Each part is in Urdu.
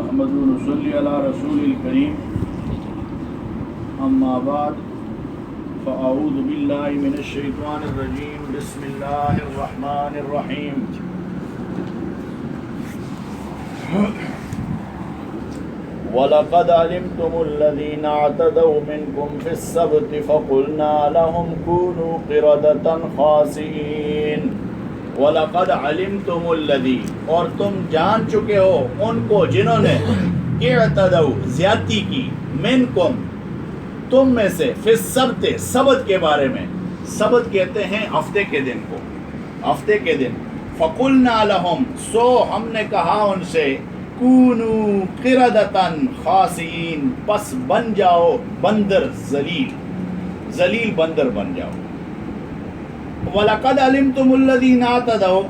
نحمده ونصلي على رسول الكريم أما بعد فأعوذ بالله من الشيطان الرجيم بسم الله الرحمن الرحيم وَلَقَدْ عَلِمْتُمُ الَّذِينَ اعْتَدَوْا مِنْكُمْ فِي السَّبْتِ فَقُلْنَا لَهُمْ كُونُوا قِرَدَةً خَاسِئِينَ وَلَقَدْ عَلِمْتُمُ الَّذِينَ اور تم جان چکے ہو ان کو جنہوں نے اعتدوا زیادتی کی منکم تم میں سے فی السبت سبت کے بارے میں. سبت کہتے ہیں ہفتے کے دن کو, ہفتے کے دن. فَقُلْنَا لَهُمْ سو ہم نے کہا ان سے کونو قردتن خاسئین پس بن جاؤ بندر ذلیل, ذلیل بندر بن جاؤ. وَلَقَدْ عَلِمْتُمُ الَّذِينَ اعْتَدَوْا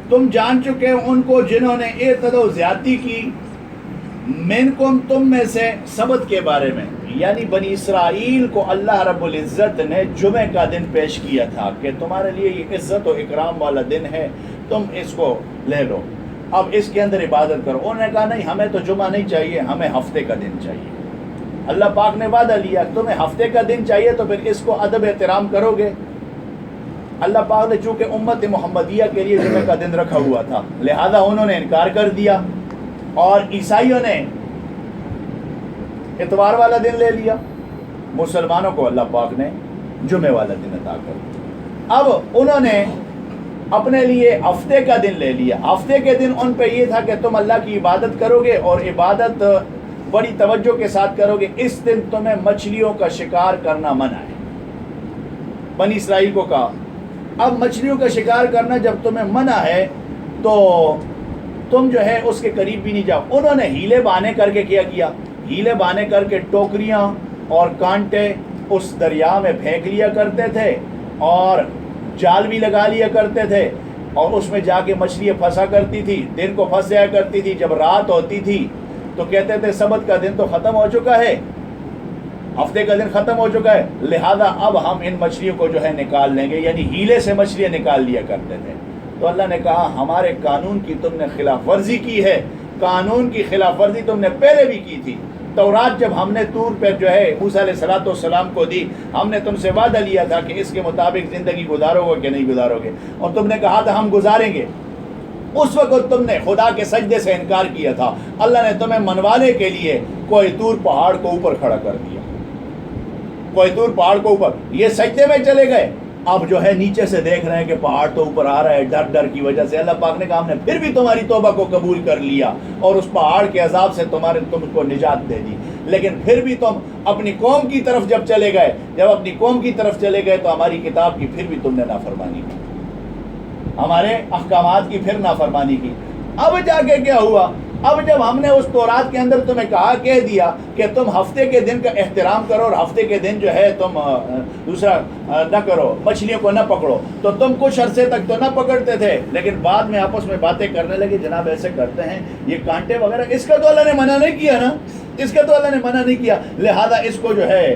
تم جان چکے ان کو جنہوں نے اعتدوا زیادتی کی منکم تم میں سے سبت کے بارے میں. یعنی بنی اسرائیل کو اللہ رب العزت نے جمعہ کا دن پیش کیا تھا کہ تمہارے لیے یہ عزت و اکرام والا دن ہے, تم اس کو لے لو, اب اس کے اندر عبادت کرو. انہوں نے کہا نہیں, ہمیں تو جمعہ نہیں چاہیے, ہمیں ہفتے کا دن چاہیے. اللہ پاک نے وعدہ لیا تمہیں ہفتے کا دن چاہیے تو پھر اس کو ادب احترام کرو گے. اللہ پاک نے چونکہ امت محمدیہ کے لیے جمعہ کا دن رکھا ہوا تھا لہذا انہوں نے انکار کر دیا, اور عیسائیوں نے اتوار والا دن لے لیا. مسلمانوں کو اللہ پاک نے جمعہ والا دن عطا کر دیا. اب انہوں نے اپنے لیے ہفتے کا دن لے لیا. ہفتے کے دن ان پہ یہ تھا کہ تم اللہ کی عبادت کرو گے اور عبادت بڑی توجہ کے ساتھ کرو گے. اس دن تمہیں مچھلیوں کا شکار کرنا منع ہے. بنی اسرائیل کو کہا اب مچھلیوں کا شکار کرنا جب تمہیں منع ہے تو تم جو ہے اس کے قریب بھی نہیں جاؤ. انہوں نے ہیلے بانے کر کے کیا, ہیلے بانے کر کے ٹوکریاں اور کانٹے اس دریا میں پھینک لیا کرتے تھے اور جال بھی لگا لیا کرتے تھے اور اس میں جا کے مچھلیاں پھنسا کرتی تھی. دن کو پھنس جایا کرتی تھی. جب رات ہوتی تھی تو کہتے تھے سبت کا دن تو ختم ہو چکا ہے, ہفتے کا دن ختم ہو چکا ہے, لہذا اب ہم ان مچھلیوں کو جو ہے نکال لیں گے. یعنی ہیلے سے مچھلیاں نکال لیا کرتے تھے. تو اللہ نے کہا ہمارے قانون کی تم نے خلاف ورزی کی ہے. قانون کی خلاف ورزی تم نے پہلے بھی کی تھی. تورات جب ہم نے طور پہ جو ہے موسیٰ علیہ السلام کو دی, ہم نے تم سے وعدہ لیا تھا کہ اس کے مطابق زندگی گزارو گے کہ نہیں گزارو گے, اور تم نے کہا تھا ہم گزاریں گے. اس وقت تم نے خدا کے سجدے سے انکار کیا تھا. اللہ نے تمہیں منوانے کے لیے کوئی طور پہاڑ کو اوپر کھڑا کر دیا, کوئی طور پہاڑ کو اوپر, یہ سجدے میں چلے گئے. اب جو ہے نیچے سے دیکھ رہے ہیں کہ پہاڑ تو اوپر آ رہا ہے, ڈر کی وجہ سے. اللہ پاک نے کہا ہم نے پھر بھی تمہاری توبہ کو قبول کر لیا اور اس پہاڑ کے عذاب سے تم کو نجات دے دی. لیکن پھر بھی تم اپنی قوم کی طرف جب چلے گئے, جب اپنی قوم کی طرف چلے گئے تو ہماری کتاب کی پھر بھی تم نے نافرمانی کی, ہمارے احکامات کی پھر نافرمانی کی. اب جا کے کیا ہوا, اب جب ہم نے اس تورات کے اندر تمہیں کہہ دیا کہ تم ہفتے کے دن کا احترام کرو اور ہفتے کے دن جو ہے تم دوسرا نہ کرو, مچھلیوں کو نہ پکڑو, تو تم کچھ عرصے تک تو نہ پکڑتے تھے, لیکن بعد میں آپس میں باتیں کرنے لگے جناب ایسے کرتے ہیں یہ کانٹے وغیرہ, اس کا تو اللہ نے منع نہیں کیا نا, اس کا تو اللہ نے منع نہیں کیا, لہذا اس کو جو ہے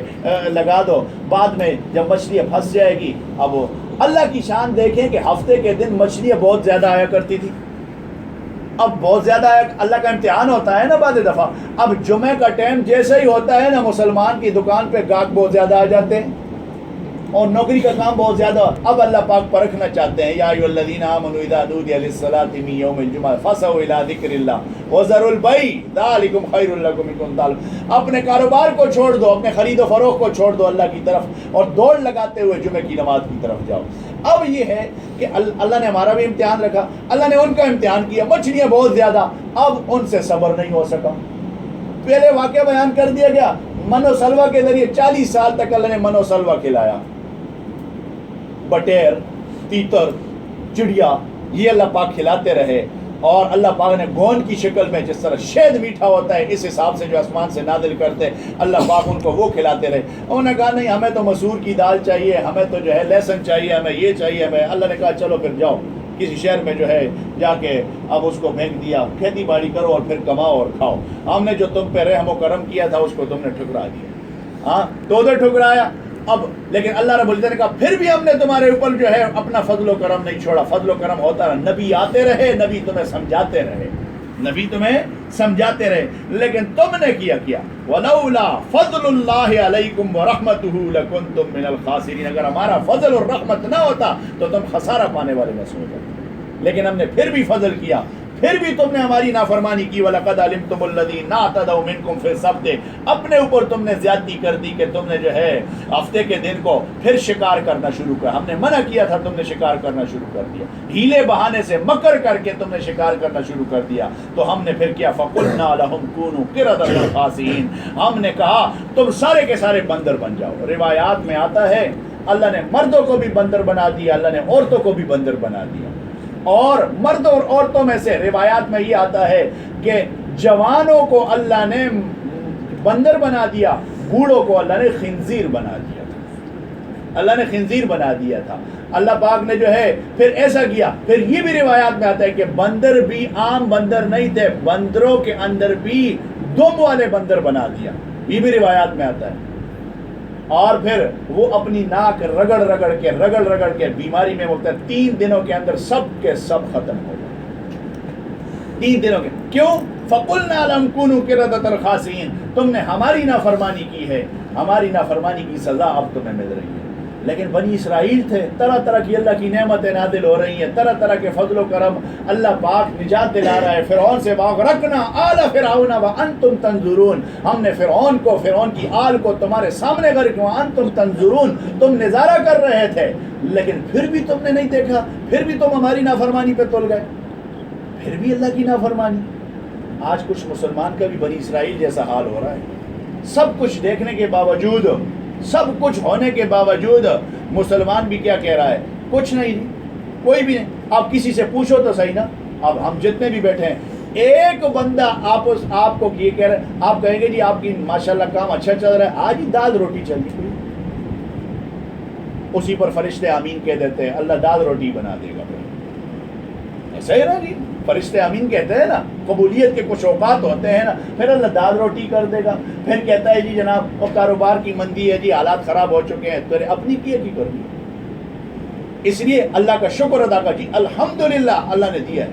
لگا دو. بعد میں جب مچھلیاں پھنس جائے گی. اب اللہ کی شان دیکھیں کہ ہفتے کے دن مچھلیاں بہت زیادہ آیا کرتی تھی. اب بہت زیادہ اللہ کا امتحان ہوتا ہے نا بعض دفعہ. اب جمعہ کا ٹائم جیسے ہی ہوتا ہے نا, مسلمان کی دکان پہ گاہک بہت زیادہ آ جاتے ہیں اور نوکری کا کام بہت زیادہ. اب اللہ پاک پرکھنا چاہتے ہیں یا ایھا الذین آمنوا اذا نودی للصلاۃ من یوم الجمعہ فاسعوا الی ذکر اللہ وذروا البیع ذلکم خیر لکم ان کنتم تعلمون. اپنے کاروبار کو چھوڑ دو, اپنے خرید و فروخت کو چھوڑ دو اللہ کی طرف اور دوڑ لگاتے ہوئے جمعہ کی نماز کی طرف جاؤ. اب یہ ہے کہ اللہ نے ہمارا بھی امتحان رکھا, اللہ نے ان کا امتحان کیا. مچھلیاں بہت زیادہ, اب ان سے صبر نہیں ہو سکا. پہلے واقعہ بیان کر دیا گیا, من و سلوہ کے ذریعے 40 سال تک اللہ نے من و سلوہ کھلایا. بٹیر, تیتر, چڑیا, یہ اللہ پاک کھلاتے رہے. اور اللہ پاک نے گوند کی شکل میں جس طرح شہد میٹھا ہوتا ہے اس حساب سے جو آسمان سے نازل کرتے, اللہ پاک ان کو وہ کھلاتے رہے. انہوں نے کہا نہیں ہمیں تو مسور کی دال چاہیے, ہمیں تو جو ہے لہسن چاہیے, ہمیں یہ چاہیے, ہمیں. اللہ نے کہا چلو پھر جاؤ کسی شہر میں جو ہے جا کے اب اس کو پھینک دیا, کھیتی باڑی کرو اور پھر کماؤ اور کھاؤ. ہم نے جو تم پہ رحم و کرم کیا تھا اس کو تم نے ٹھکرا دیا. ہاں تو ٹھکرایا. اب لیکن اللہ رب العزت نے کہا پھر بھی ہم نے تمہارے اوپر جو ہے اپنا فضل و کرم نہیں چھوڑا. فضل و کرم ہوتا رہا, نبی آتے رہے, نبی تمہیں سمجھاتے رہے. نبی تمہیں سمجھاتے رہے، لیکن تم نے کیا وَلَوْلَا فَضْلُ اللَّهِ عَلَيْكُمْ وَرَحْمَتُهُ لَكُنْتُمْ مِنَ الْخَاسِرِينَ، اگر ہمارا فضل اور رحمت نہ ہوتا تو تم خسارہ پانے والے میں سے ہو جاتے، لیکن ہم نے پھر بھی فضل کیا، پھر بھی تم نے ہماری نافرمانی کی۔ وَلَقَدْ عَلِمْتُمُ الَّذِينَ اعْتَدَوْا مِنْكُمْ فِي السَّبْتِ، اپنے اوپر تم نے زیادتی کر دی کہ تم نے جو ہے ہفتے کے دن کو پھر شکار کرنا شروع کر، ہم نے منع کیا تھا، تم نے شکار کرنا شروع کر دیا، ہیلے بہانے سے مکر کر کے تم نے شکار کرنا شروع کر دیا، تو ہم نے پھر کیا فَقُلْنَا لَهُمْ كُونُوا قِرَدَةً خَاسِئِينَ، ہم نے کہا تم سارے کے سارے بندر بن جاؤ۔ روایات میں آتا ہے اللہ نے مردوں کو بھی بندر بنا دیا، اللہ نے عورتوں کو بھی بندر بنا دیا، اور مرد اور عورتوں میں سے روایات میں یہ آتا ہے کہ جوانوں کو اللہ نے بندر بنا دیا، بوڑھوں کو اللہ نے خنزیر بنا دیا تھا، اللہ نے خنزیر بنا دیا تھا۔ اللہ پاک نے جو ہے پھر ایسا کیا، پھر یہ بھی روایات میں آتا ہے کہ بندر بھی عام بندر نہیں تھے، بندروں کے اندر بھی دم والے بندر بنا دیا، یہ بھی روایات میں آتا ہے، اور پھر وہ اپنی ناک رگڑ رگڑ کے بیماری میں مبتلا، 3 دنوں کے اندر سب کے سب ختم ہو گئے، 3 دنوں کے، کیوں؟ فَقُلْنَا لَهُمْ كُونُوا قِرَدَةً خَاسِئِينَ، تم نے ہماری نافرمانی کی ہے، ہماری نافرمانی کی سزا اب تمہیں مل رہی ہے۔ لیکن بنی اسرائیل تھے، طرح طرح کی اللہ کی نعمتیں نازل ہو رہی ہیں، طرح طرح کے فضل و کرم، اللہ پاک نجات دلا رہا ہے فرعون سے، وَأَغْرَقْنَا آلَ فِرْعَوْنَ وَأَنْتُمْ تَنظُرُونَ، ہم نے فرعون کو، فرعون کی آل کو تمہارے سامنے غرق کیا، وَأَنْتُمْ تَنظُرُونَ، تم نظارہ کر رہے تھے، لیکن پھر بھی تم نے نہیں دیکھا، پھر بھی تم ہماری نافرمانی پہ تل گئے، پھر بھی اللہ کی نافرمانی۔ آج کچھ مسلمان کا بھی بنی اسرائیل جیسا حال ہو رہا ہے، سب کچھ دیکھنے کے باوجود، سب کچھ ہونے کے باوجود مسلمان بھی کیا کہہ رہا ہے؟ کچھ نہیں، کوئی بھی نہیں۔ آپ کسی سے پوچھو تو صحیح نا، اب ہم جتنے بھی بیٹھے ہیں، ایک بندہ آپ کو یہ کہہ رہا ہے، آپ کہیں گے جی آپ کی ماشاءاللہ کام اچھا چل رہا ہے، آج ہی دال روٹی چل رہی، اسی پر فرشتے آمین کہہ دیتے ہیں، اللہ دال روٹی بنا دے گا، ایسا ہی نا جی، فرشتے آمین کہتے ہیں نا، قبولیت کے کچھ اوقات ہوتے ہیں نا، پھر اللہ دال روٹی کر دے گا، پھر کہتا ہے جی جناب وہ کاروبار کی مندی ہے جی، حالات خراب ہو چکے ہیں، تو اپنی کی کرنی، اس لیے اللہ کا شکر ادا کر، جی الحمدللہ اللہ نے دیا ہے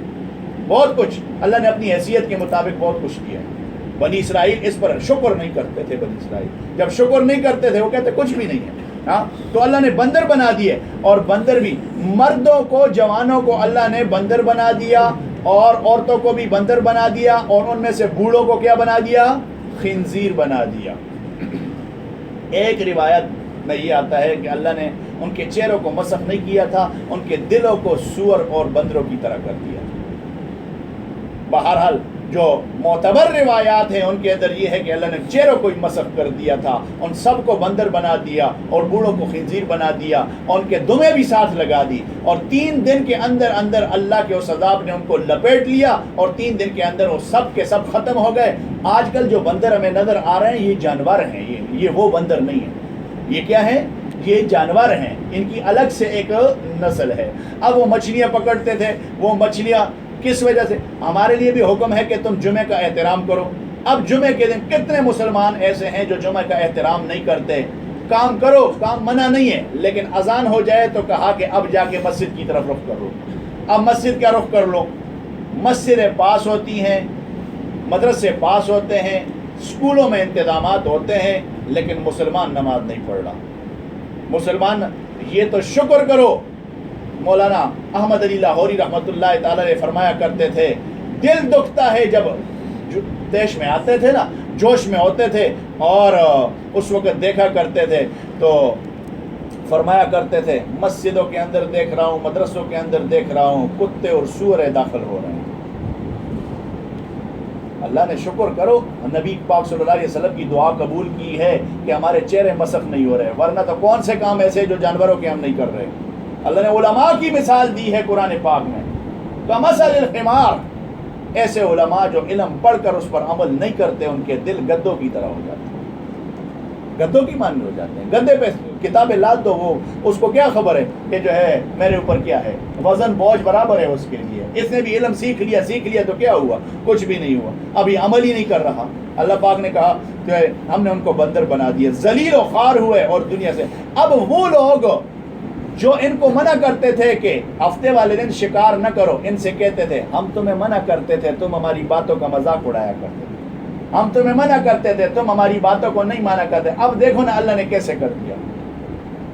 بہت کچھ، اللہ نے اپنی حیثیت کے مطابق بہت کچھ دیا ہے۔ بنی اسرائیل اس پر شکر نہیں کرتے تھے، بنی اسرائیل جب شکر نہیں کرتے تھے وہ کہتے کچھ بھی نہیں ہے، ہاں، تو اللہ نے بندر بنا دیے، اور بندر بھی مردوں کو، جوانوں کو اللہ نے بندر بنا دیا، اور عورتوں کو بھی بندر بنا دیا، اور ان میں سے بوڑھوں کو کیا بنا دیا؟ خنزیر بنا دیا۔ ایک روایت میں یہ آتا ہے کہ اللہ نے ان کے چہروں کو مسخ نہیں کیا تھا، ان کے دلوں کو سور اور بندروں کی طرح کر دیا۔ بہرحال جو معتبر روایات ہیں ان کے اندر یہ ہے کہ اللہ نے چہروں کو مسخ کر دیا تھا، ان سب کو بندر بنا دیا، اور بوڑھوں کو خنزیر بنا دیا، اور ان کے دمیں بھی ساتھ لگا دی، اور 3 دن کے اندر اندر اللہ کے اس عذاب نے ان کو لپیٹ لیا، اور 3 دن کے اندر وہ سب کے سب ختم ہو گئے۔ آج کل جو بندر ہمیں نظر آ رہے ہیں یہ جانور ہیں، یہ وہ بندر نہیں ہیں، یہ کیا ہے؟ یہ جانور ہیں، ان کی الگ سے ایک نسل ہے۔ اب وہ مچھلیاں پکڑتے تھے، وہ مچھلیاں کس وجہ سے؟ ہمارے لیے بھی حکم ہے کہ تم جمعے کا احترام کرو۔ اب جمعے کے دن کتنے مسلمان ایسے ہیں جو جمعے کا احترام نہیں کرتے؟ کام کرو، کام منع نہیں ہے، لیکن اذان ہو جائے تو کہا کہ اب جا کے مسجد کی طرف رخ کرو۔ اب مسجد کا رخ کر لو، مسجدیں پاس ہوتی ہیں، مدرسے پاس ہوتے ہیں، اسکولوں میں انتظامات ہوتے ہیں، لیکن مسلمان نماز نہیں پڑھ رہا۔ مسلمان، یہ تو شکر کرو۔ مولانا احمد علی لاہوری رحمۃ اللہ تعالی نے فرمایا کرتے تھے، دل دکھتا ہے جب دیش میں آتے تھے نا، جوش میں ہوتے تھے، اور اس وقت دیکھا کرتے تھے تو فرمایا کرتے تھے، مسجدوں کے اندر دیکھ رہا ہوں، مدرسوں کے اندر دیکھ رہا ہوں، کتے اور سورے داخل ہو رہے ہیں۔ اللہ نے شکر کرو، نبی پاک صلی اللہ علیہ وسلم کی دعا قبول کی ہے کہ ہمارے چہرے مسخ نہیں ہو رہے، ورنہ تو کون سے کام ایسے جو جانوروں کے ہم نہیں کر رہے۔ اللہ نے علماء کی مثال دی ہے قرآن پاک میں، کمثل الحمار، ایسے علماء جو علم پڑھ کر اس پر عمل نہیں کرتے، ان کے دل گدوں کی طرح ہو جاتے ہیں، گدوں کی ماننے ہو جاتے ہیں۔ گدے پہ کتابیں لاد دو، وہ اس کو کیا خبر ہے کہ جو ہے میرے اوپر کیا ہے، وزن بوجھ برابر ہے اس کے لیے۔ اس نے بھی علم سیکھ لیا تو کیا ہوا؟ کچھ بھی نہیں ہوا، ابھی عمل ہی نہیں کر رہا۔ اللہ پاک نے کہا جو ہے ہم نے ان کو بندر بنا دیا، ذلیل و خوار ہوئے اور دنیا سے۔ اب وہ لوگ جو ان کو منع کرتے تھے کہ ہفتے والے دن شکار نہ کرو، ان سے کہتے تھے ہم تمہیں منع کرتے تھے، تم ہماری باتوں کا مذاق اڑایا کرتے تھے، ہم تمہیں منع کرتے تھے، تم ہماری باتوں کو نہیں مانا کرتے۔ اب دیکھو نا اللہ نے کیسے کر دیا۔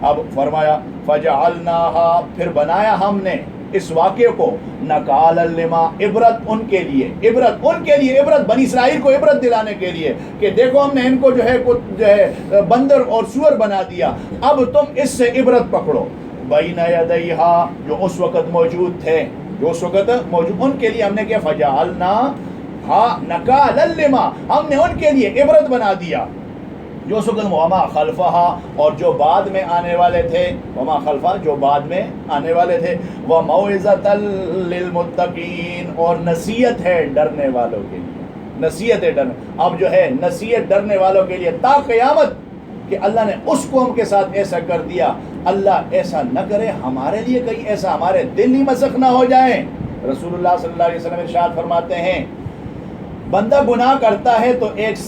اب فرمایا فجعلناها، پھر بنایا ہم نے اس واقعے کو نکالا لما، عبرت ان کے لیے، عبرت ان کے لیے، عبرت بنی اسرائیل کو عبرت دلانے کے لیے کہ دیکھو ہم نے ان کو جو ہے بندر اور سور بنا دیا، اب تم اس سے عبرت پکڑو۔ بین یدیہا، جو اس وقت موجود تھے، جو اس وقت موجود، ان کے لیے ہم نے کیا فجعلناہا نکالا لما، ہم نے ان کے لیے عبرت بنا دیا جو سکن وما خلفہا، اور جو بعد میں آنے والے تھے، وما خلفہ جو بعد میں آنے والے تھے، وموعظۃ للمتقین، اور نصیحت ہے ڈرنے والوں کے لیے، نصیحت ہے ڈرنے، اب جو ہے نصیحت ڈرنے والوں کے لیے تا قیامت، کہ اللہ نے اس قوم کے ساتھ ایسا کر دیا، اللہ ایسا نہ کرے ہمارے لیے، کہیں ایسا ہمارے دل ہی مسخ نہ ہو جائیں۔ رسول اللہ صلی اللہ علیہ وسلم ارشاد فرماتے ہیں بندہ گناہ کرتا ہے تو ایک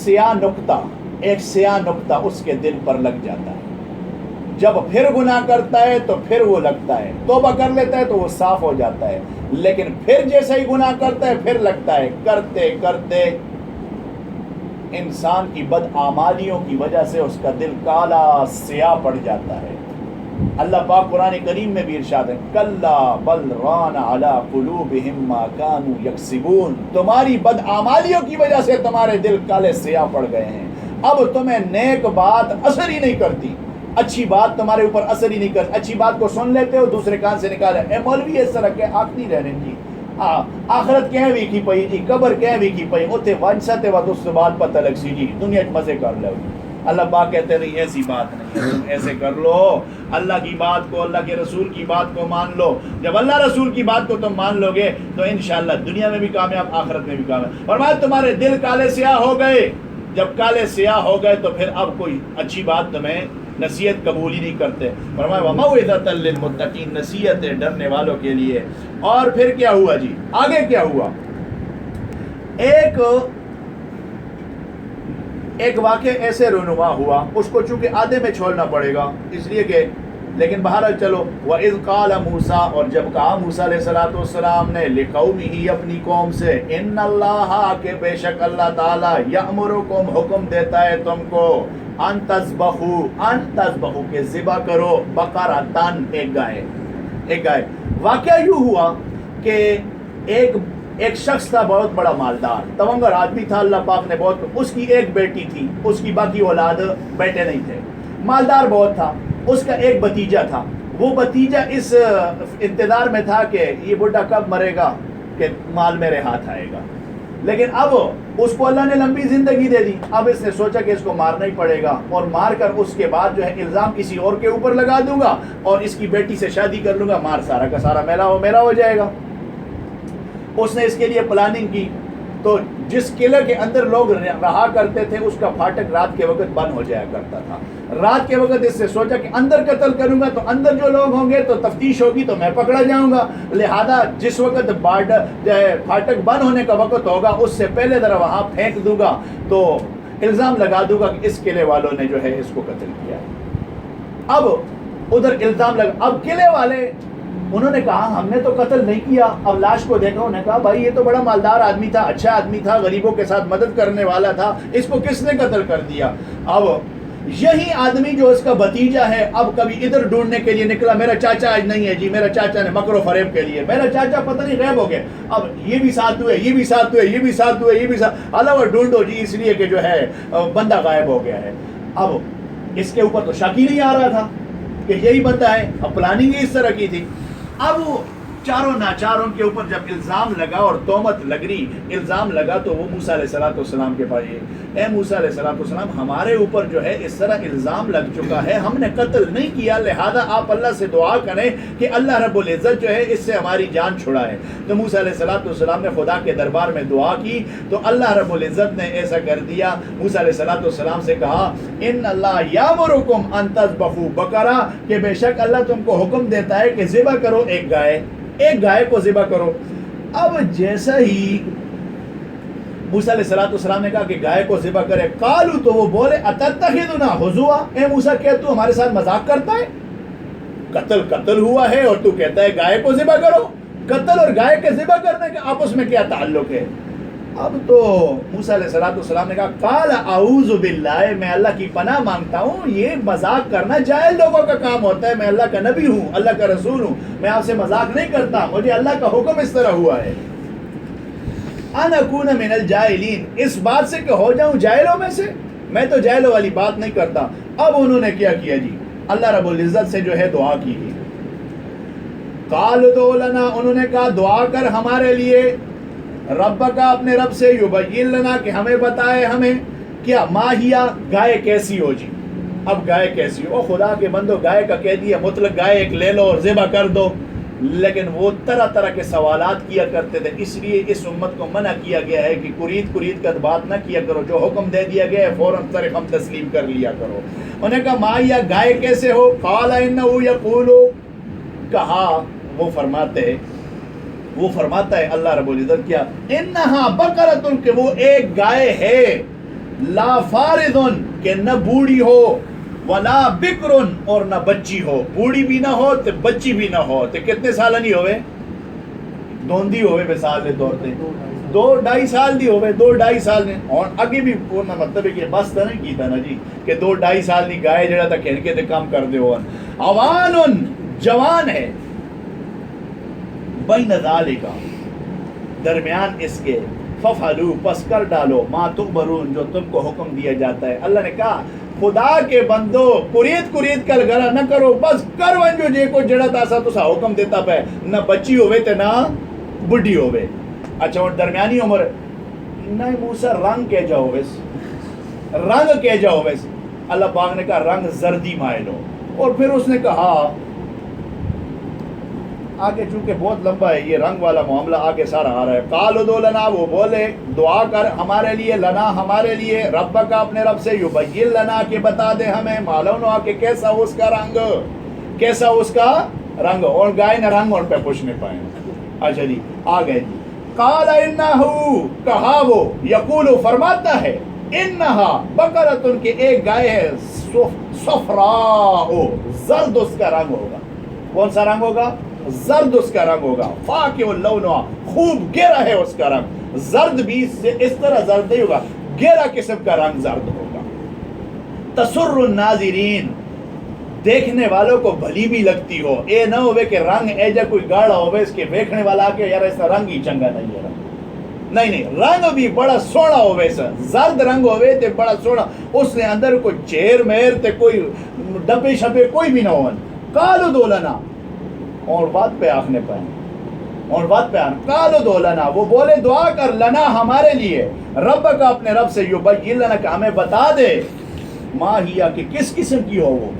سیاہ نقطہ اس کے دل پر لگ جاتا ہے، جب پھر گناہ کرتا ہے تو پھر وہ لگتا ہے، توبہ کر لیتا ہے تو وہ صاف ہو جاتا ہے، لیکن پھر جیسے ہی گناہ کرتا ہے پھر لگتا ہے، کرتے کرتے انسان کی بدعمالیوں کی وجہ سے اس کا دل کالا سیاہ پڑ جاتا ہے۔ اللہ پاک قرآن کریم میں بھی ارشاد ہے کلا بل ران علی قلوبہم ما کانوا یکسبون، تمہاری بدعمالیوں کی وجہ سے تمہارے دل کالے سیاہ پڑ گئے ہیں، اب تمہیں نیک بات اثر ہی نہیں کرتی، اچھی بات تمہارے اوپر اثر ہی نہیں کرتی، اچھی بات کو سن لیتے ہو دوسرے کان سے نکالے، اے مولوی اس طرح کے آخری رہنے جی، آخرت کہیں بھی کی پئی جی، قبر کہیں بھی کی پئی، اتنے ونستے وقت اس بات پتہ لگ سی جی، دنیا مزے کر لو۔ اللہ پاک کہتے نہیں ایسی بات نہیں ہے، تم ایسے کر لو، اللہ کی بات کو، اللہ کے رسول کی بات کو مان لو، جب اللہ رسول کی بات کو تم مان لو گے تو انشاءاللہ دنیا میں بھی کامیاب، آخرت میں بھی کامیاب۔ فرمایا تمہارے دل کالے سیاہ ہو گئے، جب کالے سیاہ ہو گئے تو پھر اب کوئی اچھی بات تمہیں نصیحت قبول ہی نہیں کرتے۔ فرمایا وموعظۃ للمتقین، نصیحت ہے ڈرنے والوں کے لیے۔ اور پھر کیا ہوا جی، آگے کیا ہوا؟ ایک واقعہ ایسے رونما ہوا، اس کو چونکہ آدھے میں چھوڑنا پڑے گا اس لیے کہ، لیکن بہرحال چلو، وَإِذْ قَالَ مُوسَىٰ، اور جب کہا موسیٰ علیہ السلام نے لِقَوْمِهِ، اپنی قوم سے، اِنَّ اللَّهَ، کہ بے شک اللہ تعالیٰ، یَأْمُرُكُمْ، حکم دیتا ہے تم کو، ان تذبحوا، کہ ذبح کرو، بقرۃ، ایک گائے۔ واقعہ یوں ہوا کہ ایک شخص تھا بہت بڑا مالدار، تونگر آدمی تھا، اللہ پاک نے بہت، اس کی ایک بیٹی تھی، اس کی باقی اولاد بیٹے نہیں تھے، مالدار بہت تھا، اس کا ایک بھتیجا تھا، وہ بھتیجا اس انتظار میں تھا کہ یہ بڈھا کب مرے گا کہ مال میرے ہاتھ آئے گا، لیکن اب اس کو اللہ نے لمبی زندگی دے دی، اب اس نے سوچا کہ اس کو مارنا ہی پڑے گا، اور مار کر اس کے بعد جو ہے الزام کسی اور کے اوپر لگا دوں گا اور اس کی بیٹی سے شادی کر لوں گا، مار سارا کا سارا میرا ہو جائے گا۔ اس نے اس کے لیے پلاننگ کی، تو جس قلعے کے اندر لوگ رہا کرتے تھے اس کا پھاٹک رات کے وقت بند ہو جایا کرتا تھا، رات کے وقت اس سے سوچا کہ اندر قتل کروں گا تو اندر جو لوگ ہوں گے تو تفتیش ہوگی تو میں پکڑا جاؤں گا، لہذا جس وقت پھاٹک بند ہونے کا وقت ہوگا اس سے پہلے ذرا وہاں پھینک دوں گا تو الزام لگا دوں گا کہ اس قلعے والوں نے جو ہے اس کو قتل کیا ہے۔ اب ادھر الزام لگا، اب قلعے والے انہوں نے کہا ہم نے تو قتل نہیں کیا، اب لاش کو دیکھا، انہوں نے کہا بھائی یہ تو بڑا مالدار آدمی تھا، اچھا آدمی تھا، غریبوں کے ساتھ مدد کرنے والا تھا، اس کو کس نے قتل کر دیا؟ اب یہی آدمی جو اس کا بھتیجا ہے اب کبھی ادھر ڈھونڈنے کے لیے نکلا، میرا چاچا آج نہیں ہے جی، میرا چاچا نے مکر و فریب کے لیے، میرا چاچا پتہ نہیں غائب ہو گیا، اب یہ بھی ساتھ ہوئے، یہ بھی ساتھ ہوئے، یہ بھی ساتھ ہوئے، یہ بھی ساتھ، علاوہ ڈھونڈو جی اس لیے کہ جو ہے بندہ غائب ہو گیا ہے۔ اب اس کے اوپر تو شک ہی نہیں آ رہا تھا کہ یہی بندہ ہے، اب پلاننگ ہی اس طرح کی تھی۔ اب چاروں ناچاروں کے اوپر جب الزام لگا اور تہمت لگ رہی، الزام لگا تو وہ موسیٰ علیہ السلام کے پاس، اے موسیٰ علیہ السلام ہمارے اوپر جو ہے اس طرح الزام لگ چکا ہے، ہم نے قتل نہیں کیا، لہذا آپ اللہ سے دعا کریں کہ اللہ رب العزت جو ہے اس سے ہماری جان چھڑائے۔ تو موسیٰ علیہ السلام نے خدا کے دربار میں دعا کی تو اللہ رب العزت نے ایسا کر دیا، موسیٰ علیہ السلام سے کہا ان اللہ یامرکم ان تذبحوا بقرہ، کہ بے شک اللہ تم کو حکم دیتا ہے کہ ذبح کرو ایک گائے کو ذبح کرو۔ اب جیسا ہی موسیٰ علیہ السلام نے کہا کہ گائے کو ذبح کرے، قالوا، تو وہ بولے اتتخذنا ہزوا، اے موسیٰ کیا تو ہمارے ساتھ مذاق کرتا ہے؟ قتل ہوا ہے اور تو کہتا ہے گائے کو ذبح کرو. قتل اور گائے کے ذبح کرنے کے آپس میں کیا تعلق ہے؟ اب تو موسیٰ علیہ السلام نے کہا قال اعوذ باللہ، میں اللہ کی پناہ مانگتا ہوں، یہ مذاق کرنا جاہل لوگوں کا کام ہوتا ہے. میں اللہ کا نبی ہوں، اللہ کا رسول ہوں، میں آپ سے مذاق نہیں کرتا، مجھے اللہ کا حکم اس طرح ہوا ہے. ان اکون من الجاہلین، اس بات سے کہ ہو جاؤں جاہلوں میں سے، میں تو جاہلوں والی بات نہیں کرتا. اب انہوں نے کیا کیا جی؟ اللہ رب العزت سے جو ہے دعا کی. قال ادع لنا، انہوں نے کہا دعا کر ہمارے لیے، رب کا، اپنے رب سے، یبین لنا، کہ ہمیں بتائے ہمیں، کیا ماہیا، گائے کیسی ہو جی. اب گائے کیسی ہو؟ خدا کے بندو، گائے کا کہہ دیا مطلق گائے ایک لے لو اور ذبح کر دو. لیکن وہ طرح طرح کے سوالات کیا کرتے تھے، اس لیے اس امت کو منع کیا گیا ہے کہ قرید کر بات نہ کیا کرو، جو حکم دے دیا گیا ہے فوراً طرف ہم تسلیم کر لیا کرو. انہیں کہا ماہیا، گائے کیسے ہو؟ قال انہ یقول، کہا وہ فرماتا ہے اللہ رب العزت کیا، انہا بقرۃ، کہ وہ ایک گائے ہے، لا فارض، کہ نہ بوڑھی ہو، ولا بکر، اور نہ بچی ہو. بوڑھی بھی نہ ہو تو بچی بھی نہ ہو. تو کتنے سال نہیں ہوئے؟ دوندی ہوئے مثال کے طور پہ 2-2.5 سال دی ہوئے، 2-2.5 سال نے. اور اگے بھی پورنا مطلب ہے کہ بس تو نہیں کیتا نا جی کہ 2-2.5 سال دی گائے جڑا تھا کھیل کے تے کام کر دے ہو. اوان، جوان ہے، بین ذالک، درمیان اس کے، ففعلوا، پس کر ڈالو، ما تؤمرون، جو تم کو حکم دیا جاتا ہے. اللہ نے کہا خدا کے بندو، قرید کر گرا نہ کرو، بس کر ونجو جے کو جڑا تاسا تسا حکم دیتا پہ، نہ بچی ہوئے تے نہ بڈھی ہوئے. اچھا اور درمیانی عمر نہیں. موسیٰ رنگ کہہ جاؤ ویس، رنگ کہہ جاؤ ویس. اللہ پاک نے کہا رنگ زردی مائل ہو. اور پھر اس نے کہا آگے، چونکہ بہت لمبا ہے یہ رنگ والا معاملہ، آگے سارا آ رہا ہے. قال ادع لنا، وہ بولے دعا کر ہمارے لیے، لنا ہمارے لیے، رب کا، اپنے رب سے، یبین لنا، کہ بتا دے ہمیں، معلوم کہ کیسا اس کا رنگ، کیسا اس کا رنگ. اور گائے نہ رنگ ان پہ پوچھ نہیں پائیں. اچھا جی آ گئے جی. قال انہو، کہا وہ، یقول، فرماتا ہے، انہا بقرۃ، کہ ایک گائے ہے، صفراء، زرد اس کا رنگ ہوگا. کون سا رنگ ہوگا؟ زرد اس کا رنگ ہوگا. فاقع لونہا، خوب گہرا ہے اس کا رنگ. زرد بھی اس طرح زرد نہیں ہوگا، گہرا قسم کا رنگ زرد ہوگا. تسر الناظرین، دیکھنے والوں کو بھلی بھی لگتی ہو. اے نہ ہوئے کہ رنگ ایجا کوئی گاڑا ہوئے اس کے دیکھنے والا آ کے یار اس کا رنگ ہی چنگا نہیں ہے. نہیں، رنگ بھی بڑا سونا ہوئے سا، زرد رنگ ہوئے تے بڑا سونا، اس نے اندر کوئی چیر میر تے کوئی ڈبے شبے کوئی بھی نہ ہو. قال ادع لنا، اور بات پہ آخنے پائیں، اور بات پہ آن. قال ادع لنا، وہ بولے دعا کر، لنا ہمارے لیے، رب کا، اپنے رب سے، یبین لنا، کہ ہمیں بتا دے، ماہیا، کہ کس قسم کی ہو وہ.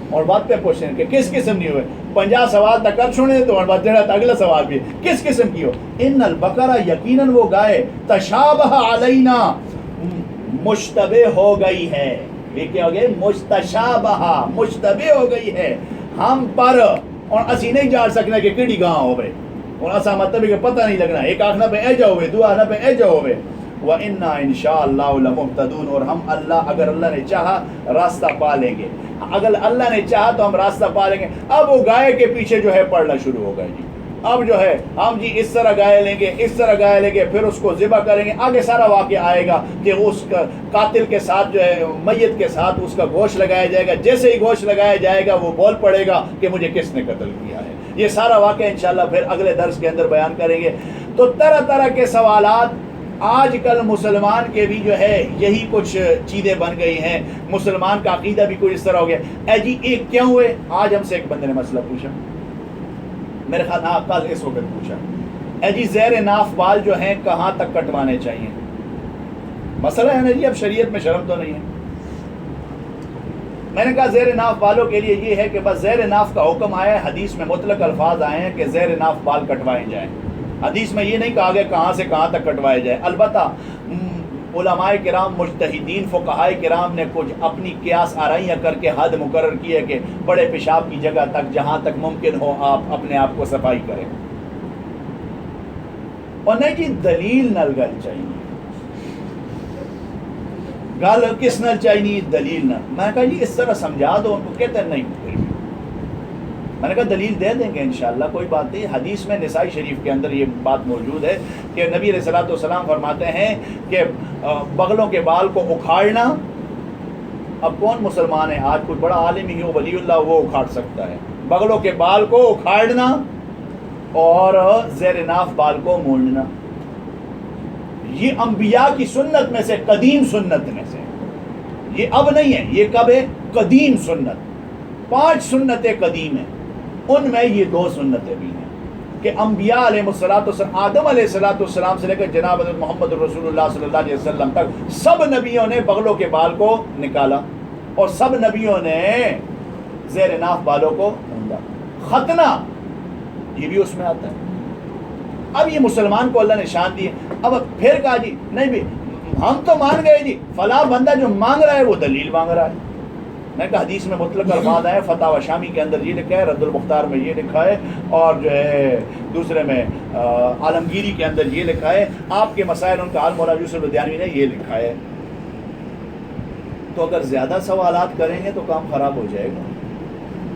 اور بات پہ پوچھیں کہ کس قسم نہیں ہوئے. 50 سوال تک کر چھوڑے تو اور بات جڑا اگلا سوال بھی کس قسم کی ہو. ان البقرہ، یقیناً وہ گائے، تشابہ علینا، مشتبہ ہو گئی ہے. یہ کیا ہو گئے؟ مستشابہ، مشتبہ ہو گئی ہے ہم پر، اور اسی نہیں جان سکنا کہ کیڑی گاں ہوئے، اور اسا مطلب ہے کہ پتہ نہیں لگنا. ایک آخنا پہ ایجا ہوئے، دو آخنا پہ ایجا ہوئے. وَإِنَّا إِن شَاءَ اللَّهُ لَمُهْتَدُونَ، اور ہم اگر اللہ نے چاہا راستہ پا لیں گے. اگر اللہ نے چاہا تو ہم راستہ پا لیں گے. اب وہ گائے کے پیچھے جو ہے پڑنا شروع ہو گئے جی. اب جو ہے ہم جی اس طرح گائے لیں گے، اس طرح گائے لیں گے، پھر اس کو ذبح کریں گے. آگے سارا واقعہ آئے گا کہ اس کا قاتل کے ساتھ جو ہے، میت کے ساتھ اس کا گوشت لگایا جائے گا. جیسے ہی گوشت لگایا جائے گا وہ بول پڑے گا کہ مجھے کس نے قتل کیا ہے. یہ سارا واقعہ انشاءاللہ پھر اگلے درس کے اندر بیان کریں گے. تو طرح طرح کے سوالات آج کل مسلمان کے بھی جو ہے یہی کچھ چیزیں بن گئی ہیں. مسلمان کا عقیدہ بھی کوئی اس طرح ہو گیا. اے جی ایک کیوں ہوئے؟ آج ہم سے ایک بندے نے مسئلہ پوچھا، میرے خیال ہاں کل اس وقت پوچھا، اے جی زیر ناف بال جو ہیں کہاں تک کٹوانے چاہیے؟ مسئلہ ہے نا جی، اب شریعت میں شرم تو نہیں ہے. میں نے کہا زیر ناف بالوں کے لیے یہ ہے کہ بس زیر ناف کا حکم آیا ہے، حدیث میں مطلق الفاظ آئے ہیں کہ زیر ناف بال کٹوائے جائیں. حدیث میں یہ نہیں کہا گیا کہاں سے کہاں تک کٹوائے جائے. البتہ علماء کرام، مجتہدین، فقہائے کرام نے کچھ اپنی قیاس آرائیاں کر کے حد مقرر کی ہے کہ بڑے پیشاب کی جگہ تک جہاں تک ممکن ہو آپ اپنے آپ کو صفائی کریں. اور نہیں جی دلیل نل گل چاہیے، گل کس نل چاہیے؟ دلیل نہ. میں کہا جی اس طرح سمجھا دو ان کو. کہتے ہیں نہیں، میں نے کہا دلیل دے دیں گے انشاءاللہ، کوئی بات نہیں. حدیث میں نسائی شریف کے اندر یہ بات موجود ہے کہ نبی علیہ الصلوۃ والسلام فرماتے ہیں کہ بغلوں کے بال کو اکھاڑنا. اب کون مسلمان ہے آج کوئی بڑا عالم ہی ہو ولی اللہ وہ اکھاڑ سکتا ہے؟ بغلوں کے بال کو اکھاڑنا اور زیر ناف بال کو مونڈنا، یہ انبیاء کی سنت میں سے، قدیم سنت میں سے. یہ اب نہیں ہے، یہ کب ہے؟ قدیم سنت. 5 سنتیں قدیم ہیں، ان میں یہ 2 سنتیں بھی ہیں کہ انبیاء علیہ السلام، آدم علیہ السلام سے لے کر جناب حضرت محمد رسول اللہ صلی اللہ علیہ وسلم تک سب نبیوں نے بغلوں کے بال کو نکالا اور سب نبیوں نے زیر ناف بالوں کو مونڈا. ختنہ یہ بھی اس میں آتا ہے. اب یہ مسلمان کو اللہ نے شان دی ہے. اب پھر کہا جی نہیں بھی ہم تو مان گئے جی، فلاں بندہ جو مانگ رہا ہے وہ دلیل مانگ رہا ہے. میں کہا حدیث میں مطلق الفاظ آئے، فتح و شامی کے اندر یہ لکھا ہے، رد المختار میں یہ لکھا ہے، اور جو ہے دوسرے میں عالمگیری کے اندر یہ لکھا ہے. آپ کے مسائل ان کا حال مولانا یوسف لدھیانوی نے یہ لکھا ہے. تو اگر زیادہ سوالات کریں گے تو کام خراب ہو جائے گا.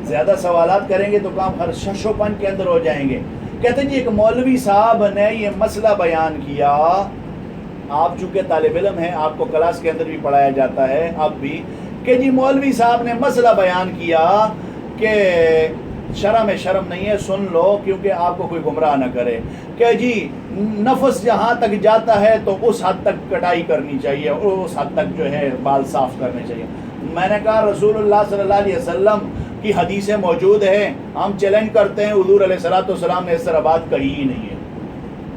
زیادہ سوالات کریں گے تو کام شش و پن کے اندر ہو جائیں گے. کہتے ہیں جی ایک مولوی صاحب نے یہ مسئلہ بیان کیا. آپ چونکہ طالب علم ہیں، آپ کو کلاس کے اندر بھی پڑھایا جاتا ہے اب بھی، کہ جی مولوی صاحب نے مسئلہ بیان کیا کہ شرع میں شرم نہیں ہے، سن لو کیونکہ آپ کو کوئی گمراہ نہ کرے، کہ جی نفس جہاں تک جاتا ہے تو اس حد تک کٹائی کرنی چاہیے اور اس حد تک جو ہے بال صاف کرنے چاہیے. میں نے کہا رسول اللہ صلی اللہ علیہ وسلم کی حدیثیں موجود ہیں، ہم چیلنج کرتے ہیں، حضور علیہ الصلوۃ والسلام نے اس طرح بات کہی ہی نہیں ہے.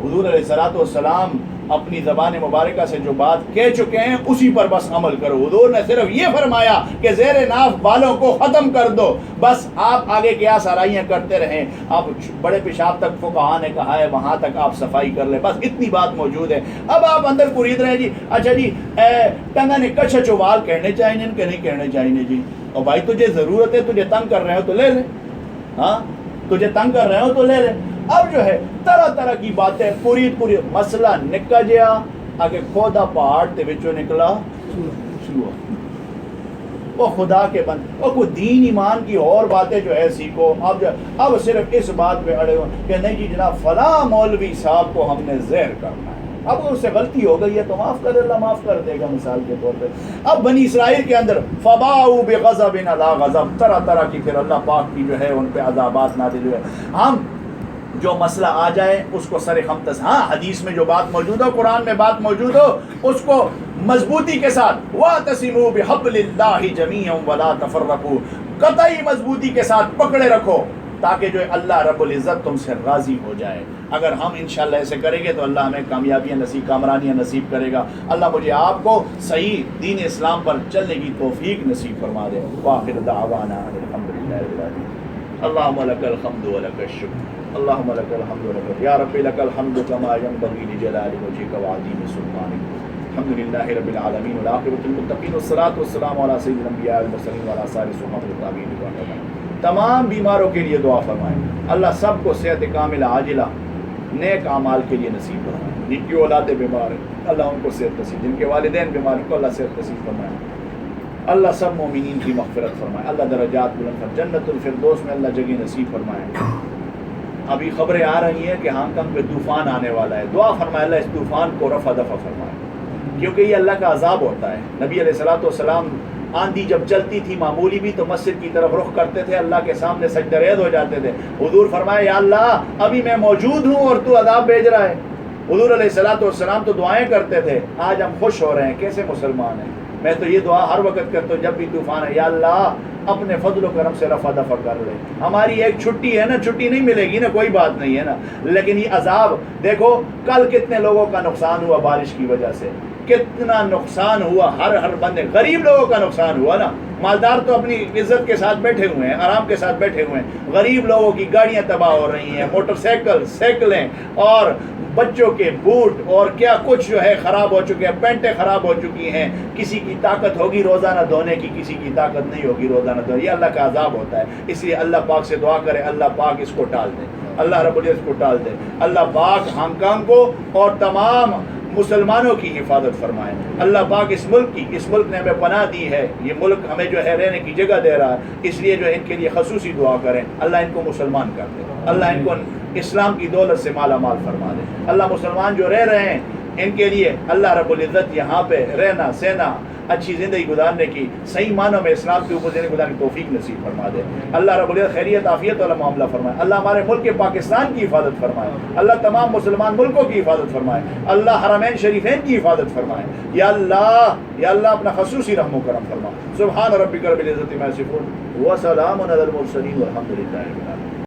حضور علیہ الصلوۃ والسلام اپنی زبان مبارکہ سے جو بات کہہ چکے ہیں اسی پر بس عمل کرو. حضور نے صرف یہ فرمایا کہ زیر ناف بالوں کو ختم کر دو، بس آپ آگے کیا سرائیاں کرتے رہیں. آپ بڑے پیشاب تک فقہاء نے کہا ہے وہاں تک آپ صفائی کر لیں، بس اتنی بات موجود ہے. اب آپ اندر قرید رہے جی اچھا جی ٹنگا نے کچھ چوال کہنے چاہیے کہ نہیں کہنے چاہیے جی. اور بھائی تجھے ضرورت ہے، تجھے تنگ کر رہے ہو تو لے لے، ہاں تجھے تنگ کر رہے ہو تو لے لے. اب جو ہے طرح طرح کی باتیں پوری مسئلہ نکا جیا آگے کھودا پہاڑ تے وچوں نکلا چوہا. وہ خدا کے بند اور کوئی دین ایمان کی اور باتیں جو ہے سیکھو. اب صرف اس بات پہ اڑے ہو کہ نہیں جی جناب فلاں مولوی صاحب کو ہم نے زیر کرنا ہے. اب اس سے غلطی ہو گئی ہے تو معاف کر، اللہ معاف کر دے گا. مثال کے طور پہ اب بنی اسرائیل کے اندر فباؤ بغضب علی غضب، طرح طرح کی پھر اللہ پاک کی جو ہے ان پہ عذابات نازل ہوئے. ہم جو مسئلہ آ جائے اس کو سر خمتس، ہاں حدیث میں جو بات موجود ہو، قرآن میں بات موجود ہو، اس کو مضبوطی کے ساتھ وَاعْتَصِمُوا بِحَبْلِ اللَّهِ جَمِيعًا وَلَا تَفَرَّقُوا، قطعی مضبوطی کے ساتھ پکڑے رکھو تاکہ جو اللہ رب العزت تم سے راضی ہو جائے. اگر ہم انشاءاللہ ایسے کریں گے تو اللہ ہمیں کامیابیاں نصیب، کامرانیاں نصیب کرے گا. اللہ مجھے آپ کو صحیح دین اسلام پر چلنے کی توفیق نصیب فرما دے. وآخر دعوانا الحمدللہ رب العالمین. اللہم لک الحمد ولک الشکر، اللہم لک الحمد ولک یا رب لک الحمد کما ینبغی لجلال وجہک وعظیم سلطانک. الحمدللہ رب العالمین والعاقبۃ للمتقین والصلاۃ والسلام علی سید الانبیاء والمرسلین وعلی آلہ وصحبہ التابعین. تمام بیماروں کے لیے دعا فرمائیں. اللہ سب کو صحت کاملہ عاجلہ نیک اعمال کے لیے نصیب فرمائے. جن کی اولادیں بیمار ہیں اللہ ان کو صحت نصیب، جن کے والدین بیمار ہیں کو اللہ صحت نصیب فرمائے. اللہ سب مومنین کی مغفرت فرمائے. اللہ درجات بلند فرمائے، جنت الفردوس میں اللہ جگہ نصیب فرمائے. ابھی خبریں آ رہی ہیں کہ ہانگ کانگ میں طوفان آنے والا ہے. دعا فرمائے اللہ اس طوفان کو رفع دفع فرمائے، کیونکہ یہ اللہ کا عذاب ہوتا ہے. نبی علیہ الصلوۃ والسلام آندھی جب چلتی تھی معمولی بھی تو مسجد کی طرف رخ کرتے تھے، اللہ کے سامنے سجدہ ریز ہو جاتے تھے. حضور فرمائے یا اللہ ابھی میں موجود ہوں اور تو عذاب بھیج رہا ہے. حضور علیہ الصلوۃ والسلام تو دعائیں کرتے تھے. آج ہم خوش ہو رہے ہیں، کیسے مسلمان ہیں. میں تو یہ دعا ہر وقت کرتا ہوں جب بھی طوفان ہے، یا اللہ اپنے فضل و کرم سے رفع دفع کر لے. ہماری ایک چھٹی ہے نا، چھٹی نہیں ملے گی نا، کوئی بات نہیں ہے نا، لیکن یہ عذاب دیکھو کل کتنے لوگوں کا نقصان ہوا بارش کی وجہ سے، کتنا نقصان ہوا. ہر بندے غریب لوگوں کا نقصان ہوا نا. مالدار تو اپنی عزت کے ساتھ بیٹھے ہوئے ہیں، آرام کے ساتھ بیٹھے ہوئے ہیں. غریب لوگوں کی گاڑیاں تباہ ہو رہی ہیں، موٹر سائیکلیں اور بچوں کے بوٹ اور کیا کچھ جو ہے خراب ہو چکے ہیں، پینٹیں خراب ہو چکی ہیں. کسی کی طاقت ہوگی روزانہ دھونے کی، کسی کی طاقت نہیں ہوگی روزانہ دھونے. یہ اللہ کا عذاب ہوتا ہے. اس لیے اللہ پاک سے دعا کرے اللہ پاک اس کو ٹال دے، اللہ رب العزت کو ٹال دے. اللہ پاک ہانگ کانگ کو اور تمام مسلمانوں کی حفاظت فرمائے. اللہ پاک اس ملک نے ہمیں پناہ دی ہے, یہ ملک ہمیں جو ہے رہنے کی جگہ دے رہا ہے, اس لیے جو ان کے لیے خصوصی دعا کریں, اللہ ان کو مسلمان کر دے, اللہ ان کو اسلام کی دولت سے مالا مال فرما دے. اللہ مسلمان جو رہ رہے ہیں ان کے لیے اللہ رب العزت یہاں پہ رہنا سہنا اچھی زندگی گزارنے کی, صحیح معنوں میں اسلام کے اوپر زندگی گزارنے کی توفیق نصیب فرما دے. اللہ رب العزت خیریت عافیت والا معاملہ فرمائے. اللہ ہمارے ملک پاکستان کی حفاظت فرمائے. اللہ تمام مسلمان ملکوں کی حفاظت فرمائے. اللہ حرمین شریفین کی حفاظت فرمائے. یا اللہ اپنا خصوصی رحم و کرم فرما. سبحان ربک رب العزت عما یصفون وسلام علی المرسلین والحمد للہ رب العالمین.